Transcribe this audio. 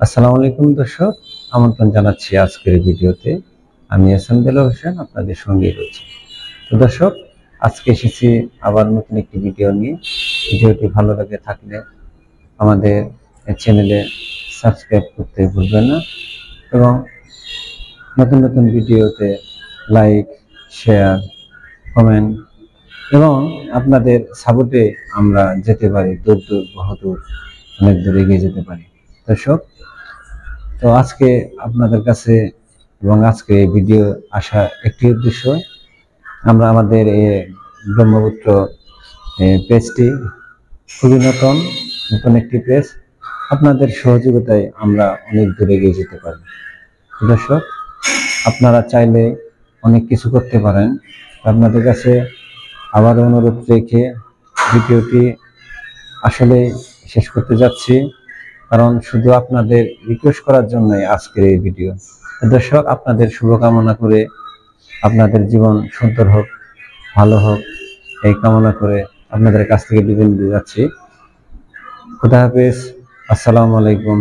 আসসালামু আলাইকুম দর্শক, আমন্ত্রণ জানাচ্ছি আজকের ভিডিওতে। আমি এহসান দেলোয়ার হোসেন আপনাদের সঙ্গে রয়েছি। তো দর্শক, আজকে এসেছি আবার নতুন একটি ভিডিও নিয়ে। ভিডিওটি ভালো লাগে থাকলে আমাদের চ্যানেলে সাবস্ক্রাইব করতে ভুলবেন না এবং নতুন নতুন ভিডিওতে লাইক, শেয়ার, কমেন্ট এবং আপনাদের সাপোর্টে আমরা যেতে পারি দূর দূর, বহুদূর, অনেক দূর এগিয়ে যেতে পারি। দর্শক, তো আজকে আপনাদের কাছে এবং আজকে এই ভিডিও আসা একটি উদ্দেশ্য, আমরা আমাদের এই ব্রহ্মপুত্র পেজটি খুবই নতুন একটি পেজ। আপনাদের সহযোগিতায় আমরা অনেক দূরে এগিয়ে যেতে পারি। দর্শক, আপনারা চাইলে অনেক কিছু করতে পারেন। আপনাদের কাছে আবার অনুরোধ রেখে ভিডিওটি আসলে শেষ করতে যাচ্ছি, কারণ শুধু আপনাদের রিকোয়েস্ট করার জন্যই আজকের এই ভিডিও। দর্শক, আপনাদের শুভকামনা করে আপনাদের জীবন সুন্দর হোক, ভালো হোক, এই কামনা করে আপনাদের কাছ থেকে বিদায় নিতে যাচ্ছি। খুদা হাফেজ। আসসালামু আলাইকুম।